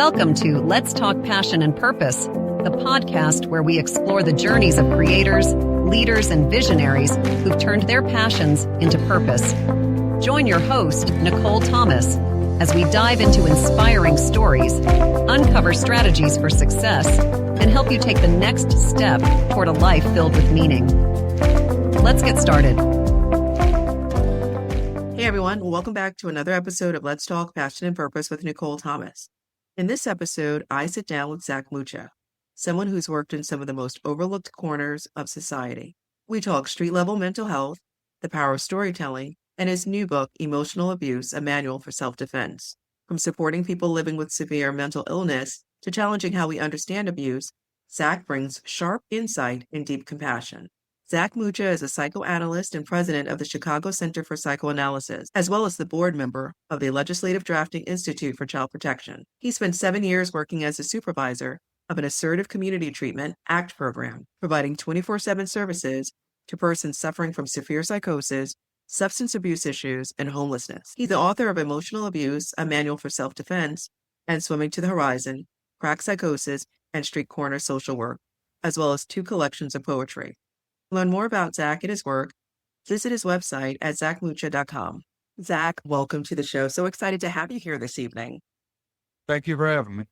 Welcome to Let's Talk Passion and Purpose, the podcast where we explore the journeys of creators, leaders, and visionaries who've turned their passions into purpose. Join your host, Nicole Thomas, as we dive into inspiring stories, uncover strategies for success, and help you take the next step toward a life filled with meaning. Let's get started. Hey everyone, welcome back to another episode of Let's Talk Passion and Purpose with Nicole Thomas. In this episode, I sit down with Zak Mucha, someone who's worked in some of the most overlooked corners of society. We talk street-level mental health, the power of storytelling, and his new book, Emotional Abuse, A Manual for Self-Defense. From supporting people living with severe mental illness to challenging how we understand abuse, Zak brings sharp insight and deep compassion. Zak Mucha is a psychoanalyst and president of the Chicago Center for Psychoanalysis, as well as the board member of the Legislative Drafting Institute for Child Protection. He spent 7 years working as a supervisor of an Assertive Community Treatment ACT program, providing 24/7 services to persons suffering from severe psychosis, substance abuse issues, and homelessness. He's the author of Emotional Abuse, A Manual for Self-Defense, and Swimming to the Horizon, Crack Psychosis, and Street Corner Social Work, as well as 2 collections of poetry. To learn more about Zak and his work, visit his website at zakmucha.com. Zak, welcome to the show. So excited to have you here this evening. Thank you for having me.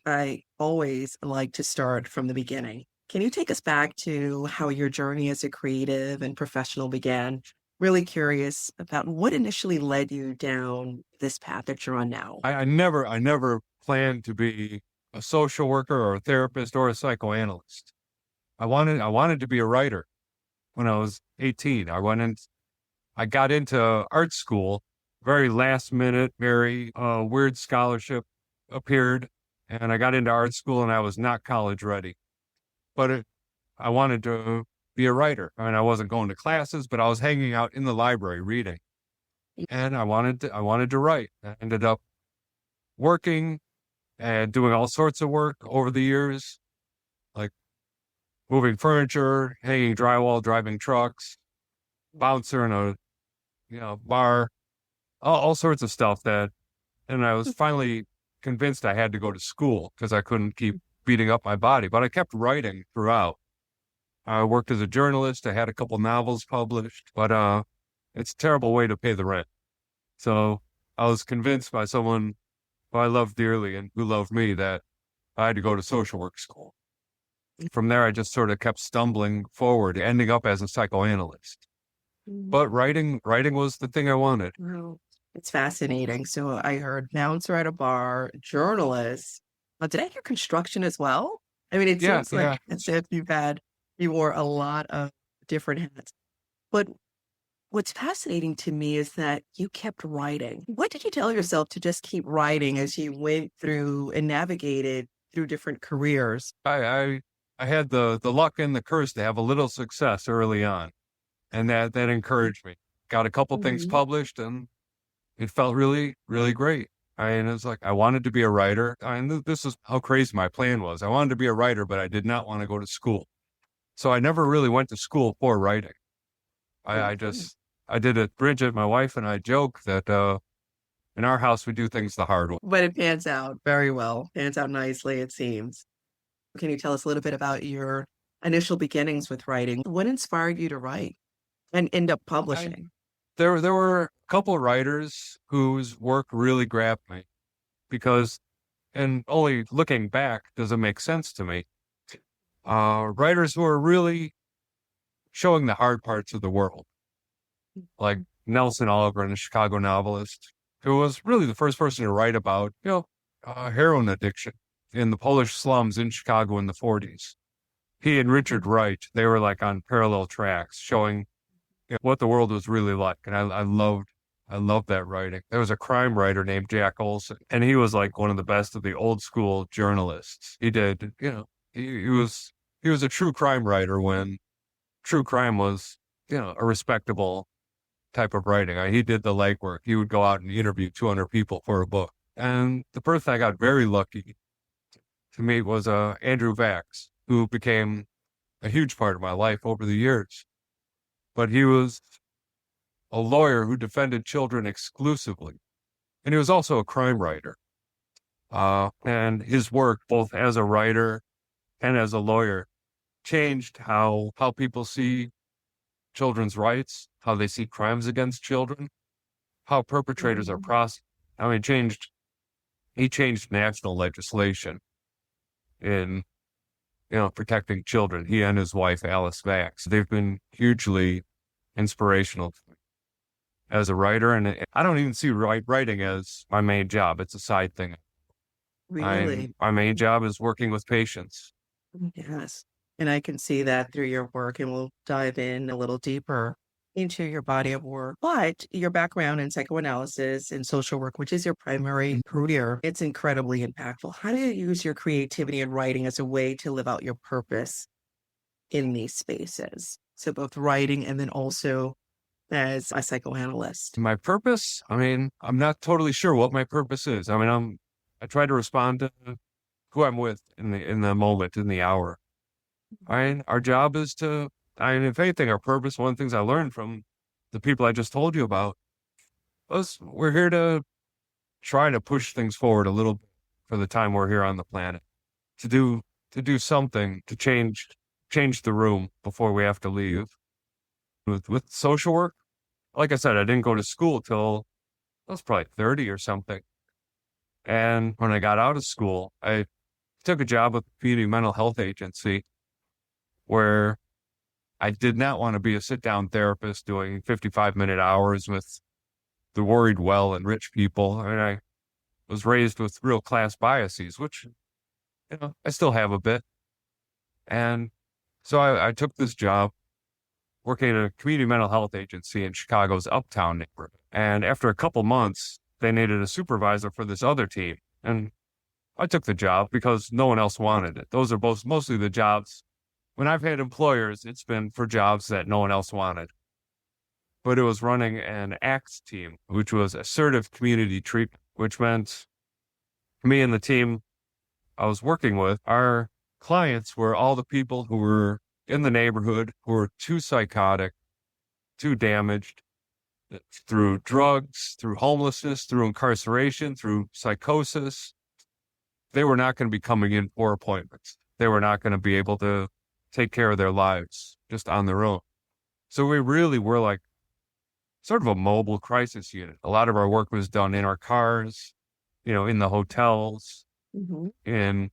I always like to start from the beginning. Can you take us back to how your journey as a creative and professional began? Really curious about what initially led you down this path that you're on now. I never planned to be a social worker or a therapist or a psychoanalyst. I wanted to be a writer when I was 18. I got into art school, very last minute, very weird scholarship appeared, and I got into art school and I was not college ready. But I wanted to be a writer. I mean, I wasn't going to classes, but I was hanging out in the library reading, and I wanted to write. I ended up working and doing all sorts of work over the years, like moving furniture, hanging drywall, driving trucks, bouncer in a bar, all sorts of stuff and I was finally convinced I had to go to school because I couldn't keep beating up my body, but I kept writing throughout. I worked as a journalist. I had a couple novels published, but it's a terrible way to pay the rent. So I was convinced by someone who I love dearly and who loved me that I had to go to social work school. From there, I just sort of kept stumbling forward, ending up as a psychoanalyst. But writing was the thing I wanted. Wow. It's fascinating. So I heard bouncer at a bar, journalist. Did I hear construction as well? I mean, it seems like as if you wore a lot of different hats. But what's fascinating to me is that you kept writing. What did you tell yourself to just keep writing as you went through and navigated through different careers? I had the luck and the curse to have a little success early on, and that encouraged me. Got a couple things published, and it felt really, really great. And it was like I wanted to be a writer. And this is how crazy my plan was. I wanted to be a writer, but I did not want to go to school. So I never really went to school for writing. I did it. Bridget, my wife, and I joke that in our house we do things the hard way. But it pans out very well. Pans out nicely, it seems. Can you tell us a little bit about your initial beginnings with writing? What inspired you to write and end up publishing? There were a couple of writers whose work really grabbed me because, and only looking back does it make sense to me, writers who are really showing the hard parts of the world, like Nelson Algren, the Chicago novelist, who was really the first person to write about, heroin addiction in the Polish slums in Chicago in the 40s. He and Richard Wright, they were like on parallel tracks, showing what the world was really like. And I loved that writing. There was a crime writer named Jack Olson, and he was like one of the best of the old school journalists. He did, he was a true crime writer when true crime was, a respectable type of writing. He did the legwork. He would go out and interview 200 people for a book. And the person I got very lucky to meet was Andrew Vax, who became a huge part of my life over the years. But he was a lawyer who defended children exclusively. And he was also a crime writer. And his work, both as a writer and as a lawyer, changed how people see children's rights, how they see crimes against children, how perpetrators are prosecuted. I mean, he changed national legislation in, protecting children. He and his wife, Alice Vax, they've been hugely inspirational as a writer. And I don't even see writing as my main job. It's a side thing. Really? My main job is working with patients. Yes. And I can see that through your work, and we'll dive in a little deeper into your body of work. But your background in psychoanalysis and social work, which is your primary career, it's incredibly impactful. How do you use your creativity and writing as a way to live out your purpose in these spaces? So both writing and then also as a psychoanalyst. My purpose? I mean, I'm not totally sure what my purpose is. I mean, I try to respond to who I'm with in the moment, in the hour. I mean, our job is if anything, our purpose, one of the things I learned from the people I just told you about, was we're here to try to push things forward a little bit for the time we're here on the planet, to do something to change the room before we have to leave. With social work, like I said, I didn't go to school till I was probably 30 or something. And when I got out of school, I took a job with the community mental health agency where I did not want to be a sit-down therapist doing 55-minute hours with the worried well and rich people. I mean, I was raised with real class biases, which, I still have a bit. And so I took this job working at a community mental health agency in Chicago's Uptown neighborhood. And after a couple months, they needed a supervisor for this other team. And I took the job because no one else wanted it. Those are mostly the jobs. When I've had employers, it's been for jobs that no one else wanted. But it was running an ACT team, which was Assertive Community Treatment, which meant me and the team I was working with, our clients were all the people who were in the neighborhood who were too psychotic, too damaged, through drugs, through homelessness, through incarceration, through psychosis. They were not going to be coming in for appointments. They were not going to be able to take care of their lives just on their own. So we really were like sort of a mobile crisis unit. A lot of our work was done in our cars, in the hotels, in,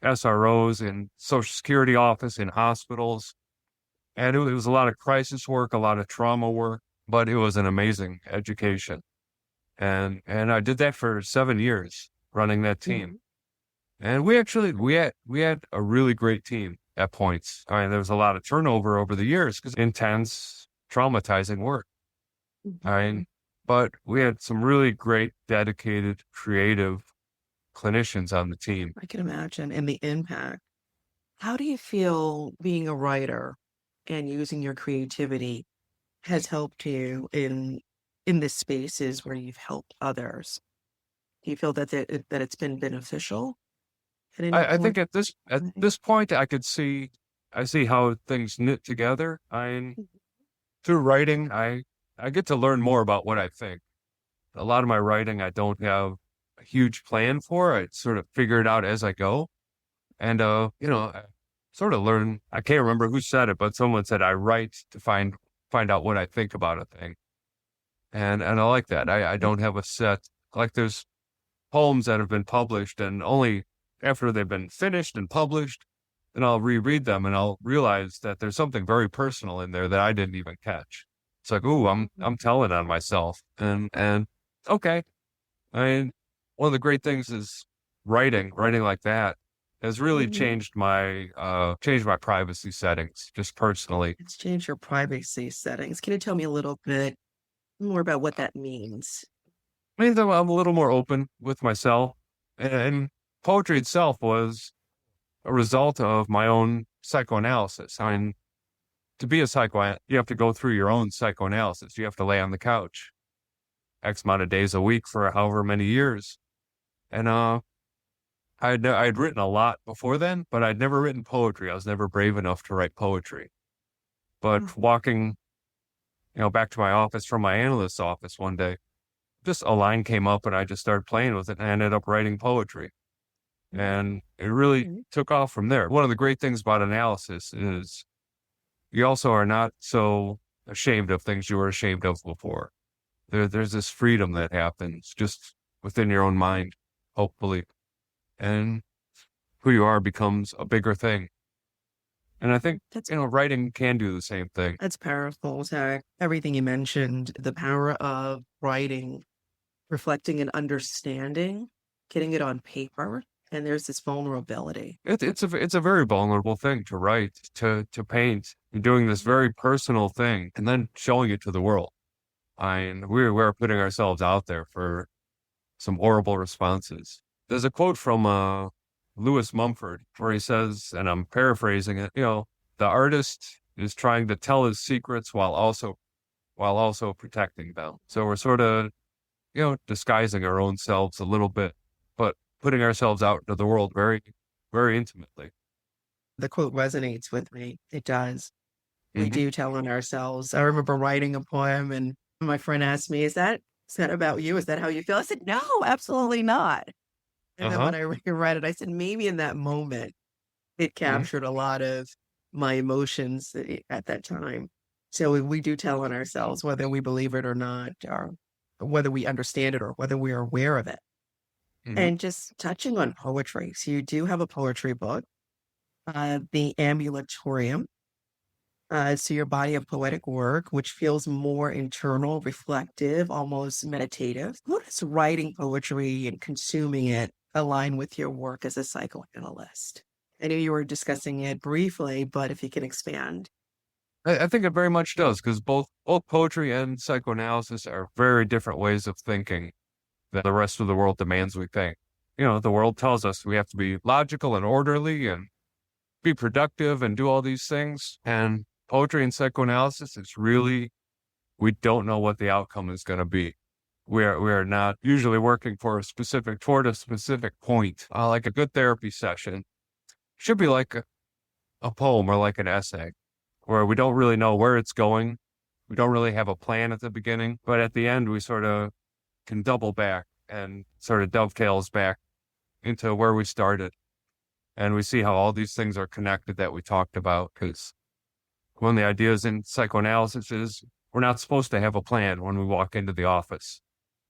SROs, in Social Security office, in hospitals. And it was a lot of crisis work, a lot of trauma work, but it was an amazing education. And I did that for 7 years, running that team. And we had a really great team at points. I mean, there was a lot of turnover over the years because intense, traumatizing work. I mean, but we had some really great, dedicated, creative clinicians on the team. I can imagine. And the impact. How do you feel being a writer and using your creativity has helped you in the spaces where you've helped others? Do you feel that it's been beneficial? I think at this point, I see how things knit together. Through writing, I get to learn more about what I think. A lot of my writing, I don't have a huge plan for. I sort of figure it out as I go. And, I sort of learn, I can't remember who said it, but someone said I write to find out what I think about a thing. And I like that. I don't have a set, like there's poems that have been published and only after they've been finished and published, then I'll reread them and I'll realize that there's something very personal in there that I didn't even catch. It's like, ooh, I'm telling on myself. And okay. I mean, one of the great things is writing like that has really changed my privacy settings, just personally. It's changed your privacy settings. Can you tell me a little bit more about what that means? I mean, I'm a little more open with myself, and poetry itself was a result of my own psychoanalysis. I mean, to be a psychoanalyst, you have to go through your own psychoanalysis. You have to lay on the couch X amount of days a week for however many years. And I'd written a lot before then, but I'd never written poetry. I was never brave enough to write poetry. But walking, back to my office from my analyst's office one day, just a line came up and I just started playing with it and I ended up writing poetry. And it really took off from there. One of the great things about analysis is you also are not so ashamed of things you were ashamed of before. There's this freedom that happens just within your own mind, hopefully. And who you are becomes a bigger thing. And I think, writing can do the same thing. That's powerful, Zak. Everything you mentioned, the power of writing, reflecting and understanding, getting it on paper, and there's this vulnerability. It's a very vulnerable thing to write, to paint, doing this very personal thing, and then showing it to the world. We're putting ourselves out there for some horrible responses. There's a quote from Lewis Mumford where he says, and I'm paraphrasing it, the artist is trying to tell his secrets while also protecting them. So we're sort of, disguising our own selves a little bit, but putting ourselves out into the world very, very intimately. The quote resonates with me. It does. We do tell on ourselves. I remember writing a poem and my friend asked me, is that about you? Is that how you feel? I said, no, absolutely not. And then when I reread it, I said, maybe in that moment, it captured a lot of my emotions at that time. So we do tell on ourselves, whether we believe it or not, or whether we understand it or whether we are aware of it. And just touching on poetry. So you do have a poetry book, The Ambulatorium. So your body of poetic work, which feels more internal, reflective, almost meditative. How does writing poetry and consuming it align with your work as a psychoanalyst? I know you were discussing it briefly, but if you can expand. I think it very much does, because both poetry and psychoanalysis are very different ways of thinking that the rest of the world demands we think. The world tells us we have to be logical and orderly and be productive and do all these things. And poetry and psychoanalysis, it's really, we don't know what the outcome is going to be. We are not usually working toward a specific point. Like a good therapy session should be like a poem or like an essay, where we don't really know where it's going. We don't really have a plan at the beginning, but at the end, we sort of can double back and sort of dovetails back into where we started. And we see how all these things are connected that we talked about, because one of the ideas in psychoanalysis is we're not supposed to have a plan when we walk into the office.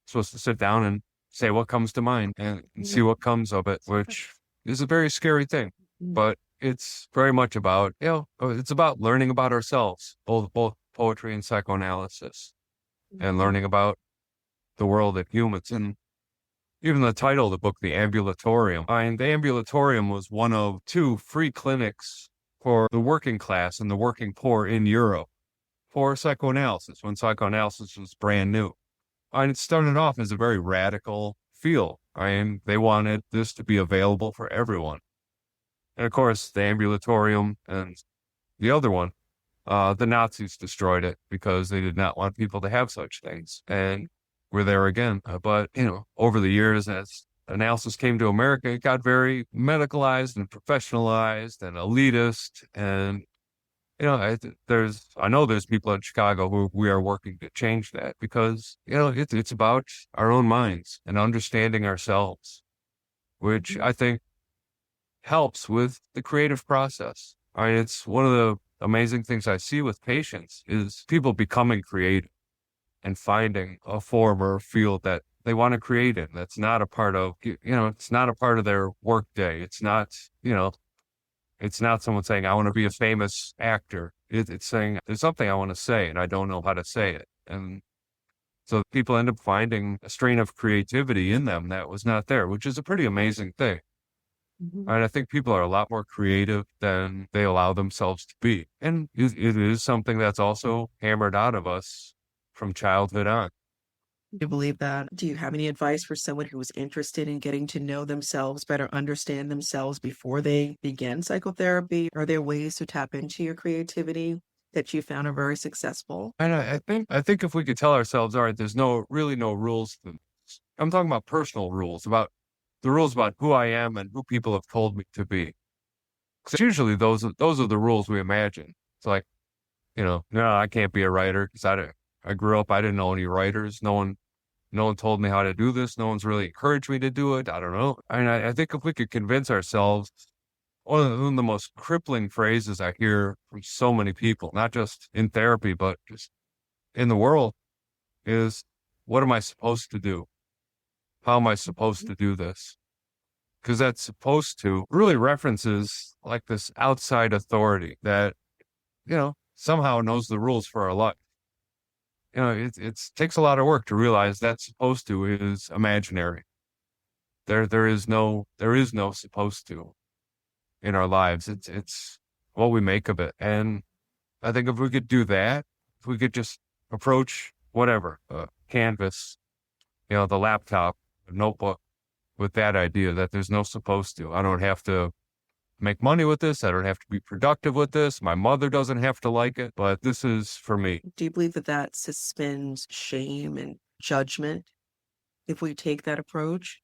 We're supposed to sit down and say what comes to mind and see what comes of it, which is a very scary thing. But it's very much about, it's about learning about ourselves, both poetry and psychoanalysis, and learning about the world and humans. And even the title of the book, The Ambulatorium. The Ambulatorium was one of 2 free clinics for the working class and the working poor in Europe for psychoanalysis, when psychoanalysis was brand new. And it started off as a very radical field. They wanted this to be available for everyone. And of course, the Ambulatorium and the other one, the Nazis destroyed it because they did not want people to have such things. And we're there again. But, over the years, as analysis came to America, it got very medicalized and professionalized and elitist. And, I know there's people in Chicago who we are working to change that, because, it's about our own minds and understanding ourselves, which I think helps with the creative process. It's one of the amazing things I see with patients is people becoming creative and finding a form or a field that they want to create in. That's not a part of, it's not a part of their work day. It's not, it's not someone saying, I want to be a famous actor. It's saying, there's something I want to say and I don't know how to say it. And so people end up finding a strain of creativity in them that was not there, which is a pretty amazing thing. And I think people are a lot more creative than they allow themselves to be. And it is something that's also hammered out of us from childhood on. Do you believe that? Do you have any advice for someone who is interested in getting to know themselves, better understand themselves before they begin psychotherapy? Are there ways to tap into your creativity that you found are very successful? And I think if we could tell ourselves, all right, there's really no rules. I'm talking about personal rules, about the rules about who I am and who people have told me to be. Because usually those are the rules we imagine. It's like, no, I can't be a writer because I grew up, I didn't know any writers. No No one told me how to do this. No one's really encouraged me to do it. I don't know. I think if we could convince ourselves, one of the most crippling phrases I hear from so many people, not just in therapy, but just in the world, is, what am I supposed to do? How am I supposed to do this? Because that supposed to really references like this outside authority that, somehow knows the rules for our life. It takes a lot of work to realize that supposed to is imaginary. There is no supposed to in our lives. It's what we make of it. And I think if we could do that, if we could just approach whatever, canvas, the laptop, the notebook, with that idea that there's no supposed to. I don't have to make money with this. I don't have to be productive with this. My mother doesn't have to like it, but this is for me. Do you believe that suspends shame and judgment if we take that approach?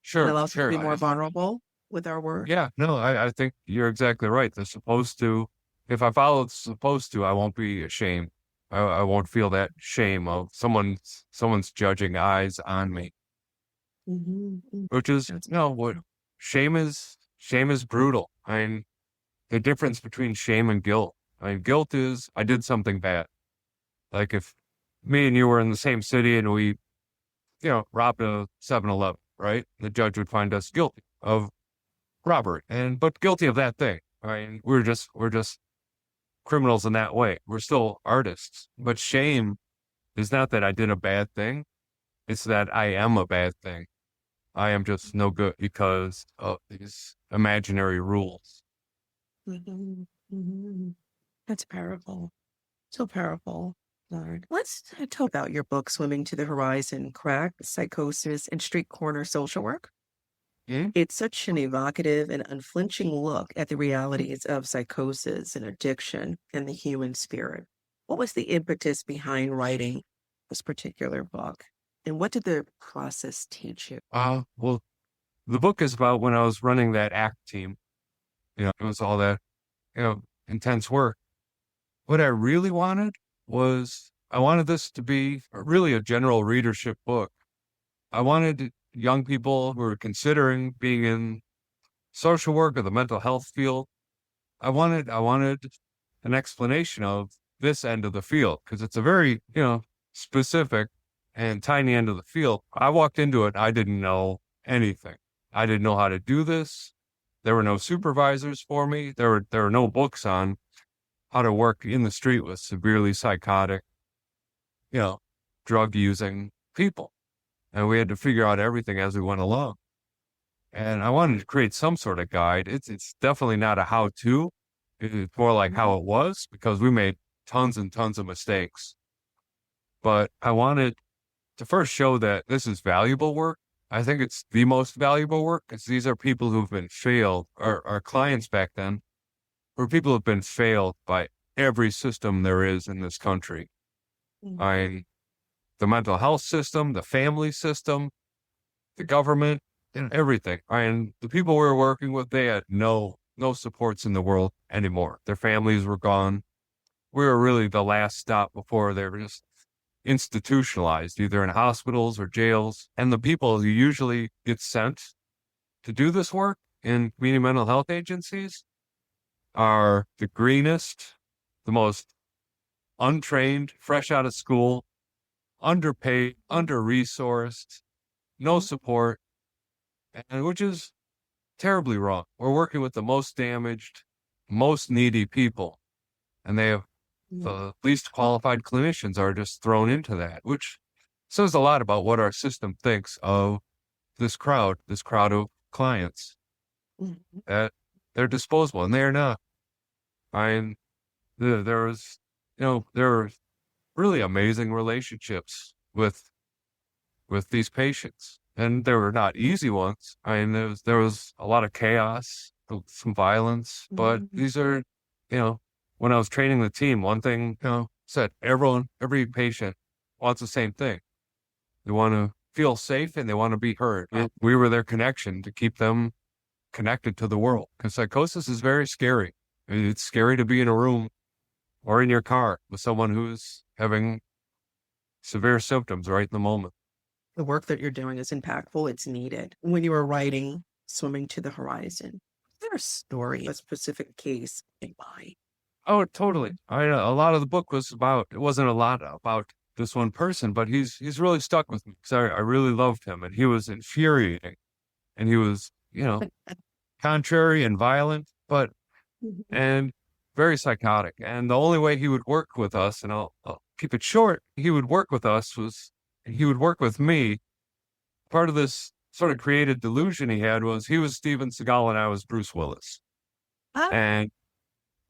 Sure. It allows us to be more vulnerable with our work? Yeah, no, I think you're exactly right. The supposed to, if I follow the supposed to, I won't be ashamed. I won't feel that shame of someone's judging eyes on me. Which is, what shame is brutal. I mean, the difference between shame and guilt. I mean, guilt is, I did something bad. Like if me and you were in the same city and we, robbed a 7-Eleven, right? The judge would find us guilty of robbery, but guilty of that thing. I mean, we're just criminals in that way. We're still artists. But shame is not that I did a bad thing. It's that I am a bad thing. I am just no good because of these imaginary rules. That's powerful. So powerful, Lord. Let's talk about your book, Swimming to the Horizon, Crack, Psychosis, and Street Corner Social Work. It's such an evocative and unflinching look at the realities of psychosis and addiction and the human spirit. What was the impetus behind writing this particular book? And what did the process teach you? Well, the book is about when I was running that ACT team. It was all that, intense work. What I really wanted was, I wanted this to be really a general readership book. I wanted young people who were considering being in social work or the mental health field. I wanted an explanation of this end of the field, because it's a very, specific and tiny end of the field. I walked into it, I didn't know anything. I didn't know how to do this. There were no supervisors for me. There were no books on how to work in the street with severely psychotic, drug-using people. And we had to figure out everything as we went along. And I wanted to create some sort of guide. It's definitely not a how-to. It's more like how it was, because we made tons and tons of mistakes. But I wanted to first show that this is valuable work. I think it's the most valuable work, because these are people who've been failed, or our clients back then were people who've been failed by every system there is in this country. The mental health system, the family system, the government, and everything. And the people we were working with, they had no supports in the world anymore. Their families were gone. We were really the last stop before they were just institutionalized, either in hospitals or jails. And the people who usually get sent to do this work in community mental health agencies are the greenest, the most untrained, fresh out of school, underpaid, under-resourced, no support, and which is terribly wrong. We're working with the most damaged, most needy people, and they have the least qualified clinicians are just thrown into that, which says a lot about what our system thinks of this crowd of clients, that they're disposable, and they're not. There were really amazing relationships with these patients, and they were not easy ones. There was a lot of chaos, some violence, but these are, when I was training the team, one thing, said every patient wants the same thing. They want to feel safe and they want to be heard. And we were their connection to keep them connected to the world, because psychosis is very scary. It's scary to be in a room or in your car with someone who's having severe symptoms right in the moment. the work that you're doing is impactful. It's needed. When you were writing Swimming to the Horizon, is there a story, a specific case in mind? Oh, totally. A lot of the book it wasn't a lot about this one person, but he's really stuck with me because I really loved him, and he was infuriating, and he was, contrary and violent, but and very psychotic. And the only way he would work with us, and I'll keep it short, he would work with me. Part of this sort of created delusion he had was he was Steven Seagal and I was Bruce Willis. And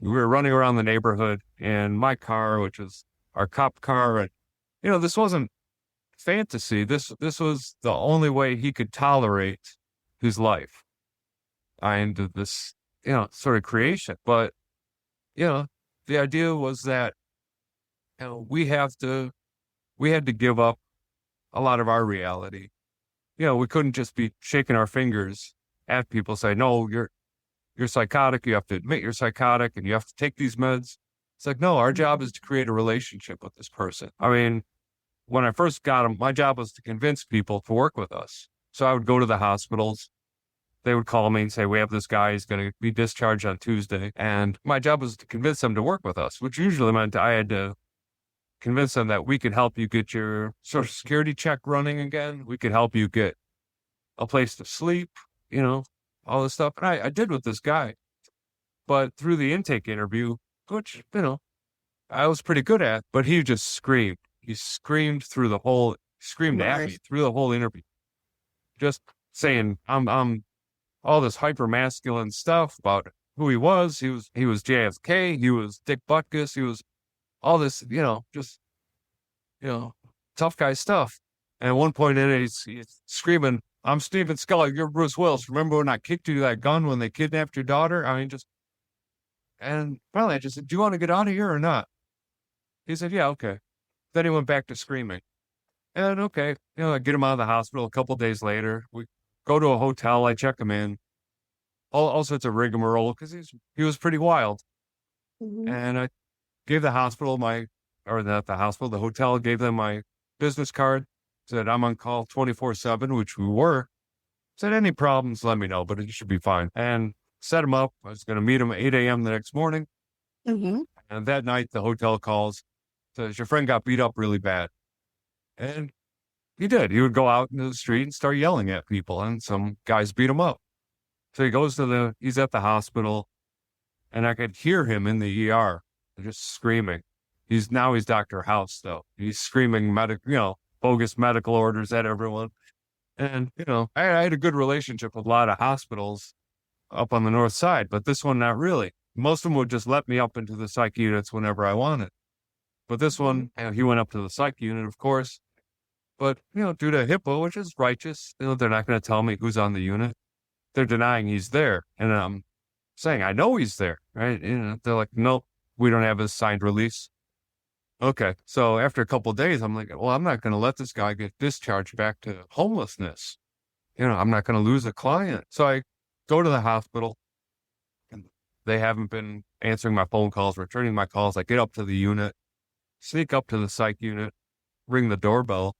we were running around the neighborhood in my car, which was our cop car. And, this wasn't fantasy. This was the only way he could tolerate his life. And this, sort of creation. But, the idea was that, we had to give up a lot of our reality. We couldn't just be shaking our fingers at people, say, no, you're psychotic. You have to admit you're psychotic and you have to take these meds. It's like, no, our job is to create a relationship with this person. I mean, when I first got him, my job was to convince people to work with us. So I would go to the hospitals. They would call me and say, we have this guy, he's going to be discharged on Tuesday. And my job was to convince them to work with us, which usually meant I had to convince them that we could help you get your Social Security check running again. We could help you get a place to sleep, all this stuff. And I did with this guy. But through the intake interview, which, I was pretty good at, but he just screamed. He screamed at me through the whole interview. Just saying, I'm all this hyper masculine stuff about who he was. He was JFK. He was Dick Butkus. He was all this, tough guy stuff. And at one point in it, he's screaming, I'm Steven Seagal, you're Bruce Willis. Remember when I kicked you that gun when they kidnapped your daughter? And finally I just said, do you want to get out of here or not? He said, yeah, okay. Then he went back to screaming. And okay, I get him out of the hospital. A couple of days later, we go to a hotel. I check him in. All sorts of rigmarole because he was pretty wild. And I gave the hotel gave them my business card, said I'm on call 24/7, which we were. Said any problems, let me know, but it should be fine. And set him up. I was going to meet him at 8 a.m. the next morning. And that night, the hotel calls, says, your friend got beat up really bad. And he did. He would go out into the street and start yelling at people, and some guys beat him up. So he's at the hospital, and I could hear him in the ER just screaming. He's Dr. House, though. He's screaming bogus medical orders at everyone. And, I had a good relationship with a lot of hospitals up on the north side, but this one, not really. Most of them would just let me up into the psych units whenever I wanted. But this one, he went up to the psych unit, of course. But, due to HIPAA, which is righteous, they're not going to tell me who's on the unit. They're denying he's there. And I'm saying, I know he's there, right? They're like, nope, we don't have his signed release. Okay. So after a couple of days, I'm like, well, I'm not going to let this guy get discharged back to homelessness. I'm not going to lose a client. So I go to the hospital, and they haven't been answering my phone calls, returning my calls. I get up to the unit, sneak up to the psych unit, ring the doorbell.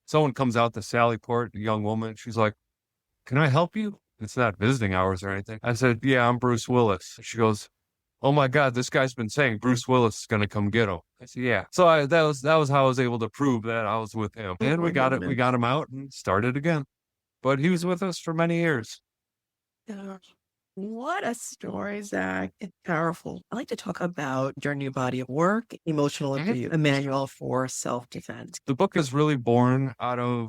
Someone comes out to Sallyport, a young woman. She's like, can I help you? It's not visiting hours or anything. I said, yeah, I'm Bruce Willis. She goes, oh my God, this guy's been saying Bruce Willis is going to come get him. I said, yeah. So that was how I was able to prove that I was with him. And we got him out and started again. But he was with us for many years. What a story, Zak. It's powerful. I like to talk about your new body of work, Emotional Abuse, a manual for self-defense. The book is really born out of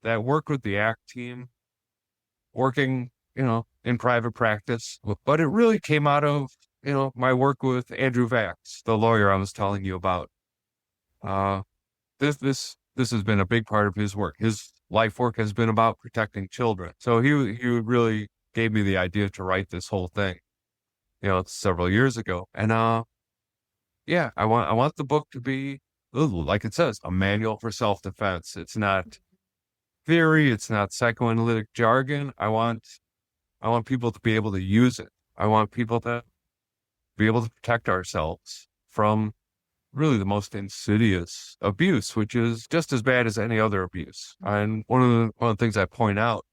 that work with the ACT team, working, in private practice. But it really came out of, my work with Andrew Vax, the lawyer I was telling you about. This has been a big part of his work. His life work has been about protecting children. So he really gave me the idea to write this whole thing, several years ago. And I want the book to be, like it says, a manual for self-defense. It's not theory. It's not psychoanalytic jargon. I want people to be able to use it. I want people to be able to protect ourselves from really the most insidious abuse, which is just as bad as any other abuse. And one of the things I point out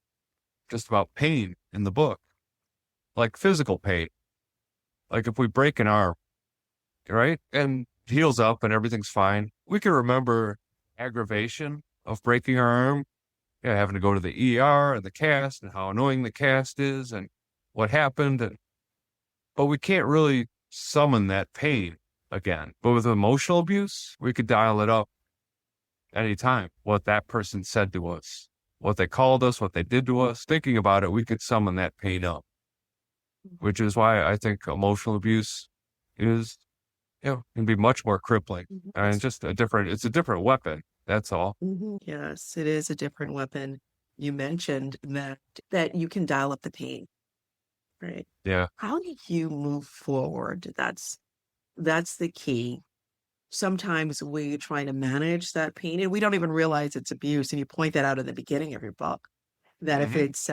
just about pain in the book, like physical pain, like if we break an arm, right, and it heals up and everything's fine, we can remember aggravation of breaking our arm, having to go to the ER and the cast and how annoying the cast is and what happened. But we can't really summon that pain again. But with emotional abuse, we could dial it up anytime. What that person said to us, what they called us, what they did to us, thinking about it, we could summon that pain up, which is why I think emotional abuse is, can be much more crippling. And it's a different weapon. That's all. Yes, it is a different weapon. You mentioned that you can dial up the pain, right? Yeah. How do you move forward? That's the key. Sometimes we try to manage that pain and we don't even realize it's abuse. And you point that out in the beginning of your book, that if it's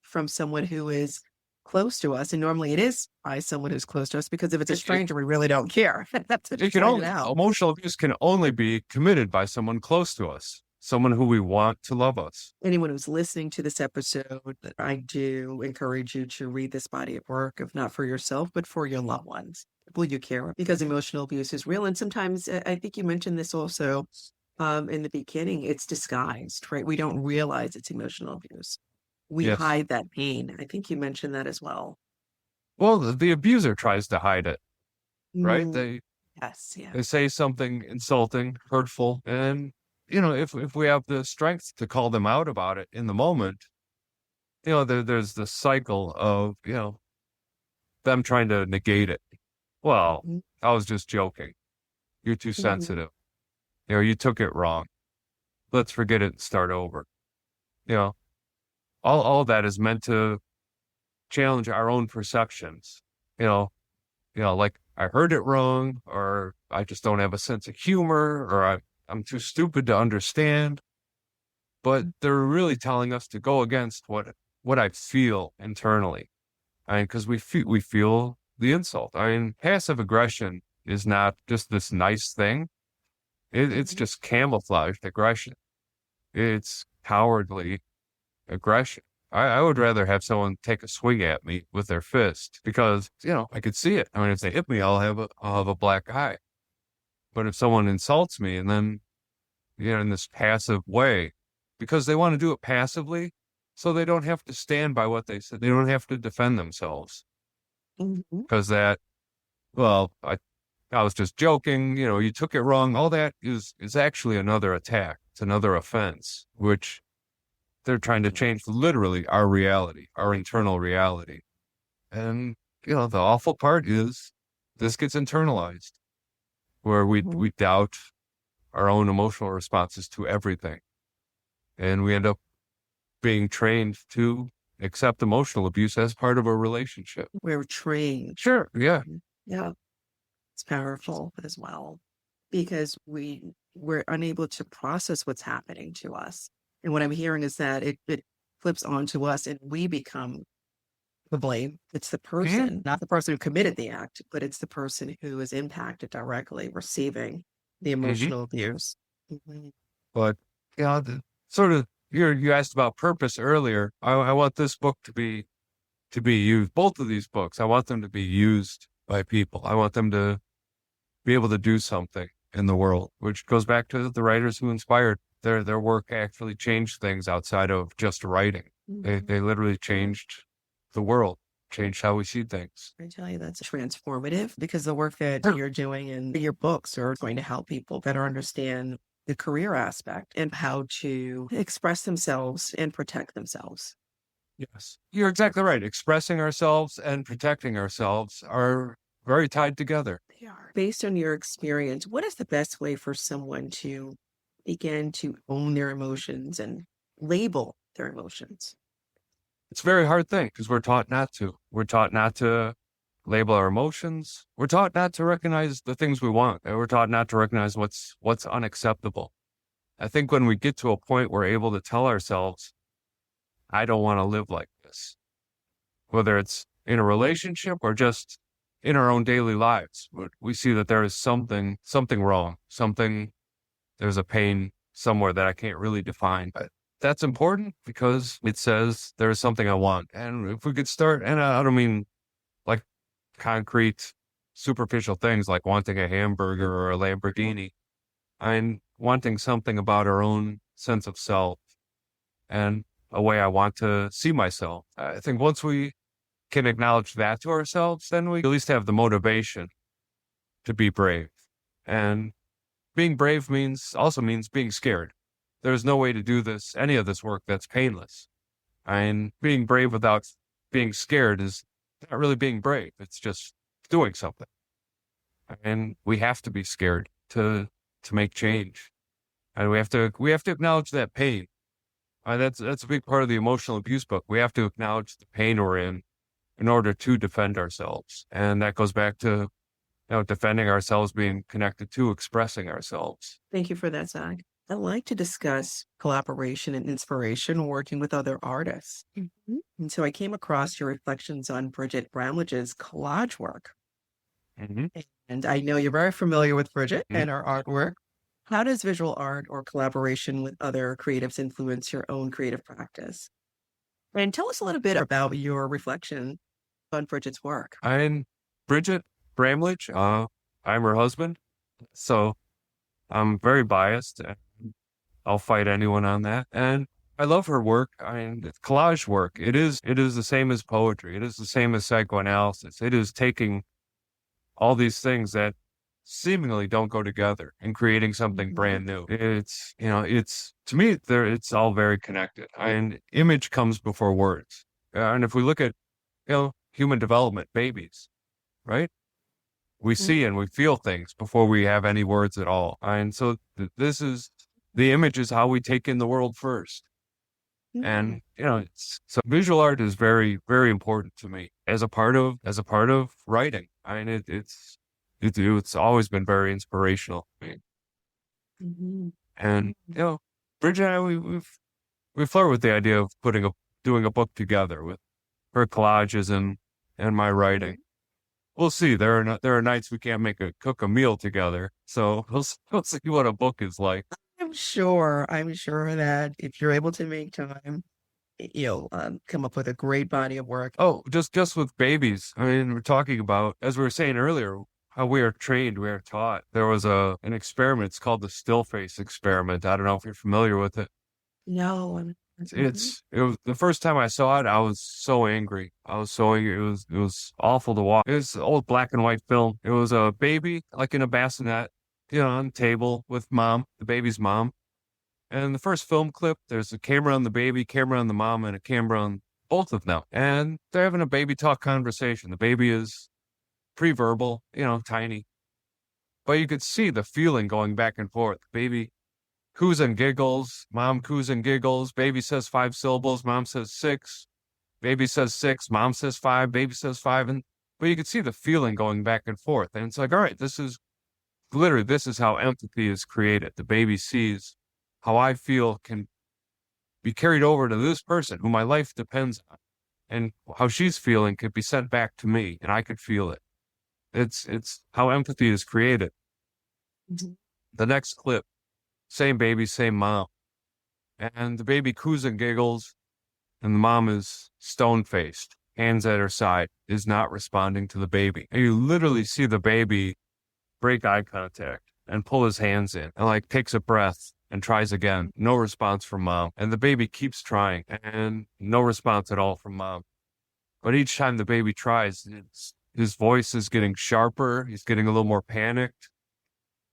from someone who is close to us, and normally it is by someone who's close to us, because if it's a stranger, we really don't care. That's what emotional abuse can only be committed by someone close to us, someone who we want to love us. Anyone who's listening to this episode, I do encourage you to read this body of work, if not for yourself, but for your loved ones, people you care, because emotional abuse is real. And sometimes, I think you mentioned this also in the beginning, it's disguised, right? We don't realize it's emotional abuse. We hide that pain. I think you mentioned that as well. Well, the abuser tries to hide it, right? They say something insulting, hurtful, and if we have the strength to call them out about it in the moment, there's the cycle of them trying to negate it. Well, I was just joking. You're too sensitive. You took it wrong. Let's forget it and start over. All of that is meant to challenge our own perceptions. Like I heard it wrong, or I just don't have a sense of humor, or I'm too stupid to understand. But they're really telling us to go against what I feel internally. Because we feel the insult. Passive aggression is not just this nice thing. It's just camouflaged aggression. It's cowardly aggression. I would rather have someone take a swing at me with their fist because, I could see it. If they hit me, I'll have a black eye. But if someone insults me and then, in this passive way, because they want to do it passively, so they don't have to stand by what they said. They don't have to defend themselves. Because I was just joking, you took it wrong. All that is actually another attack. It's another offense, which they're trying to change literally our reality, our internal reality. And, the awful part is this gets internalized, where we doubt our own emotional responses to everything. And we end up being trained to accept emotional abuse as part of a relationship. We're trained. Sure. Yeah. Yeah. It's powerful as well, because we're unable to process what's happening to us. And what I'm hearing is that it flips onto us and we become the blame. It's the person, not the person who committed the act, but it's the person who is impacted directly, receiving the emotional abuse. But, you asked about purpose earlier. I want this book to be used. Both of these books, I want them to be used by people. I want them to be able to do something in the world, which goes back to the writers who inspired. Their work actually changed things outside of just writing. They literally changed the world, changed how we see things. I tell you, that's transformative, because the work that you're doing in your books are going to help people better understand the career aspect and how to express themselves and protect themselves. Yes, you're exactly right. Expressing ourselves and protecting ourselves are very tied together. They are. Based on your experience, what is the best way for someone to begin to own their emotions and label their emotions? It's a very hard thing because we're taught not to. We're taught not to label our emotions. We're taught not to recognize the things we want. And we're taught not to recognize what's unacceptable. I think when we get to a point we're able to tell ourselves, I don't want to live like this, whether it's in a relationship or just, in our own daily lives, we see that there is something wrong, there's a pain somewhere that I can't really define. But that's important because it says there is something I want. And if we could start, and I don't mean like concrete, superficial things like wanting a hamburger or a Lamborghini. I'm wanting something about our own sense of self and a way I want to see myself. I think once we can acknowledge that to ourselves, then we at least have the motivation to be brave. And being brave also means being scared. There's no way to do any of this work that's painless. And being brave without being scared is not really being brave. It's just doing something. And we have to be scared to make change. And we have to acknowledge that pain. That's a big part of the emotional abuse book. We have to acknowledge the pain we're in order to defend ourselves. And that goes back to, defending ourselves, being connected to expressing ourselves. Thank you for that, Zach. I like to discuss collaboration and inspiration working with other artists. And so I came across your reflections on Bridget Bramlage's collage work. And I know you're very familiar with Bridget and her artwork. How does visual art or collaboration with other creatives influence your own creative practice? And tell us a little bit about your reflection on Bridget's work. I'm Bridget Bramlage. I'm her husband. So I'm very biased. I'll fight anyone on that. And I love her work. It's collage work. It is the same as poetry. It is the same as psychoanalysis. It is taking all these things that seemingly don't go together and creating something brand new. It's to me, it's all very connected. And image comes before words. And if we look at, human development, babies, right? We see and we feel things before we have any words at all. And so the image is how we take in the world first. And, so visual art is very, very important to me as a part of writing. It's always been very inspirational to me. And, Bridget and I, we flirt with the idea of doing a book together with her collages and my writing. We'll see. There are nights we can't cook a meal together. So we'll see what a book is like. I'm sure that if you're able to make time, you'll come up with a great body of work. Oh, just with babies. We're talking about, as we were saying earlier, how we are trained, we are taught. There was an experiment. It's called the still face experiment. I don't know if you're familiar with it. No. It was the first time I saw it, I was so angry. It was awful to watch. It was an old black and white film. It was a baby, like in a bassinet, on the table with mom, the baby's mom. And the first film clip, there's a camera on the baby, camera on the mom, and a camera on both of them. And they're having a baby talk conversation. The baby is pre-verbal, tiny. But you could see the feeling going back and forth. The baby coos and giggles, mom coos and giggles, baby says 5 syllables, mom says 6, baby says 6, mom says 5, baby says 5, but you could see the feeling going back and forth. And it's like, all right, this is how empathy is created. The baby sees how I feel can be carried over to this person who my life depends on, and how she's feeling could be sent back to me, and I could feel it. It's how empathy is created. The next clip, same baby, same mom. And the baby coos and giggles, and the mom is stone-faced, hands at her side, is not responding to the baby. And you literally see the baby break eye contact and pull his hands in and takes a breath and tries again. No response from mom. And the baby keeps trying and no response at all from mom. But each time the baby tries, his voice is getting sharper. He's getting a little more panicked.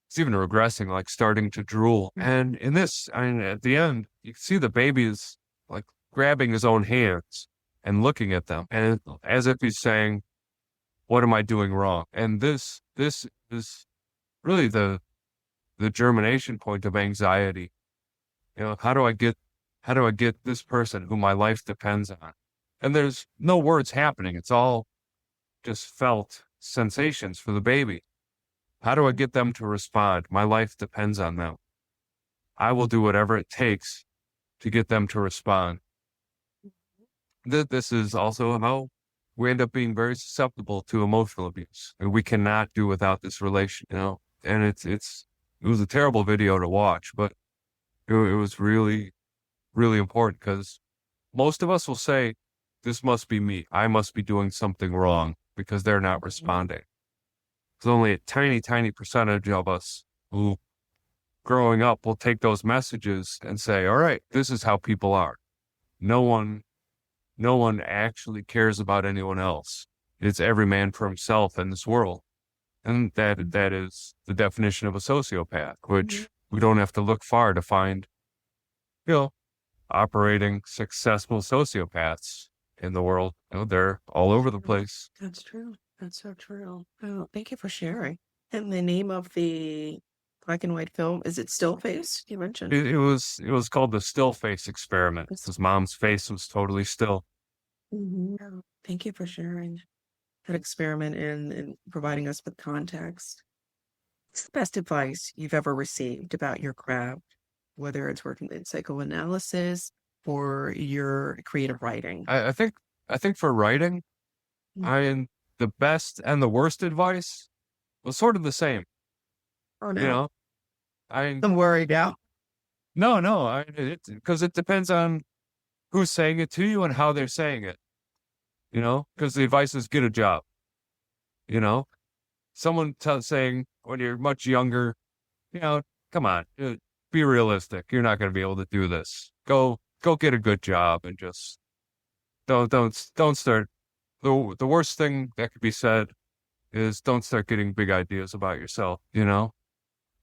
It's even regressing, starting to drool. And in this, at the end, you can see the baby is grabbing his own hands and looking at them, and as if he's saying, "What am I doing wrong?" And this is really the germination point of anxiety. How do I get this person who my life depends on? And there's no words happening. It's all just felt sensations for the baby. How do I get them to respond? My life depends on them. I will do whatever it takes to get them to respond. This is also how we end up being very susceptible to emotional abuse. And we cannot do without this relation, and it was a terrible video to watch, but it was really, really important because most of us will say, this must be me. I must be doing something wrong because they're not responding. There's only a tiny, tiny percentage of us who, growing up, will take those messages and say, all right, this is how people are. No one actually cares about anyone else. It's every man for himself in this world. And that is the definition of a sociopath, which we don't have to look far to find, operating successful sociopaths in the world. They're all over the place. That's true. That's so true. Oh, thank you for sharing. And the name of the black and white film, is it Still Face? You mentioned it was called the Still Face Experiment. His mom's face was totally still. Oh, thank you for sharing that experiment and providing us with context. What's the best advice you've ever received about your craft, whether it's working in psychoanalysis or your creative writing? I think for writing, the best and the worst advice was sort of the same. Oh no, I'm worried now. No, because it depends on who's saying it to you and how they're saying it. Because the advice is get a job. Someone saying when you're much younger, come on, be realistic. You're not going to be able to do this. Go get a good job and just don't start. The worst thing that could be said is don't start getting big ideas about yourself,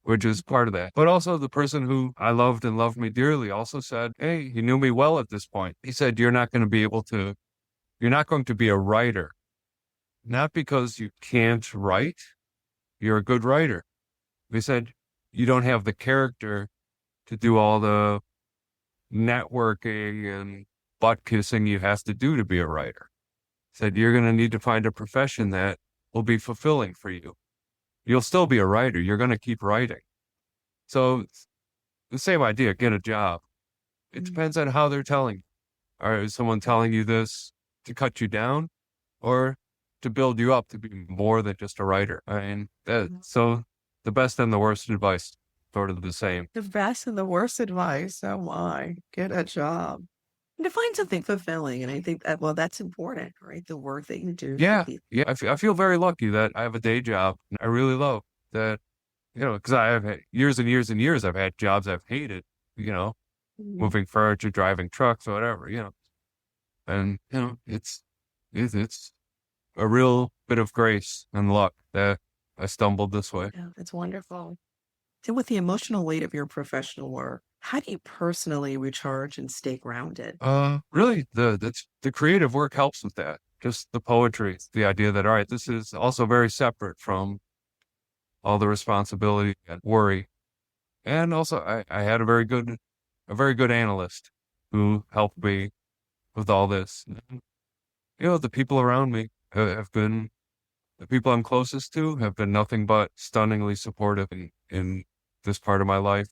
which is part of that. But also the person who I loved and loved me dearly also said, hey, he knew me well at this point. He said, you're not going to be a writer, not because you can't write. You're a good writer. He said, you don't have the character to do all the networking and butt kissing you have to do to be a writer. He said, you're going to need to find a profession that will be fulfilling for you. You'll still be a writer. You're going to keep writing. So the same idea, get a job. It depends on how they're telling you. Or is someone telling you this to cut you down or to build you up to be more than just a writer? So the best and the worst advice, sort of the same. The best and the worst advice. Oh my, get a job. And to find something fulfilling. And I think that, that's important, right? The work that you do. Yeah. I feel very lucky that I have a day job. I really love that, because I have had years and years and years, I've had jobs I've hated, moving furniture, driving trucks, or whatever, and, it's a real bit of grace and luck that I stumbled this way. Yeah, that's wonderful. So with the emotional weight of your professional work, how do you personally recharge and stay grounded? Really, the creative work helps with that. Just the poetry, the idea that, all right, this is also very separate from all the responsibility and worry. And also, I had a very good analyst who helped me with all this. The people around me have been, the people I'm closest to have been nothing but stunningly supportive in this part of my life.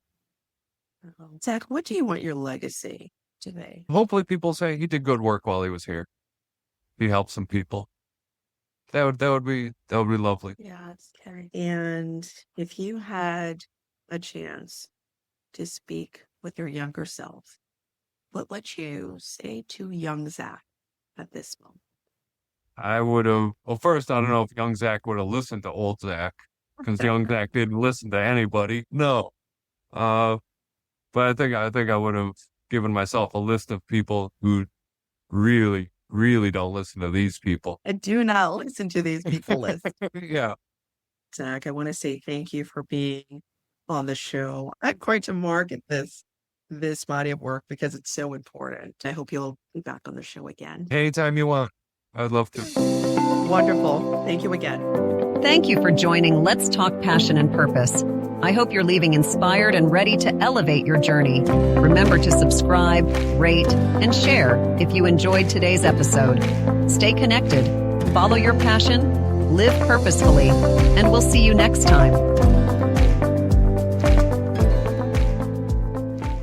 Zak, what do you want your legacy to be? Hopefully people say he did good work while he was here. He helped some people. That would be lovely. Yeah, it's scary. And if you had a chance to speak with your younger self, what would you say to young Zak at this moment? I would have. Well, first, I don't know if young Zak would have listened to old Zak, because young Zak didn't listen to anybody. No. But I think I would have given myself a list of people who really, really don't listen to these people. I do not listen to these people list. Yeah. Zak, I want to say thank you for being on the show. I'm going to market this body of work because it's so important. I hope you'll be back on the show again. Anytime you want. I'd love to. Wonderful. Thank you again. Thank you for joining Let's Talk Passion and Purpose. I hope you're leaving inspired and ready to elevate your journey. Remember to subscribe, rate, and share if you enjoyed today's episode. Stay connected, follow your passion, live purposefully, and we'll see you next time.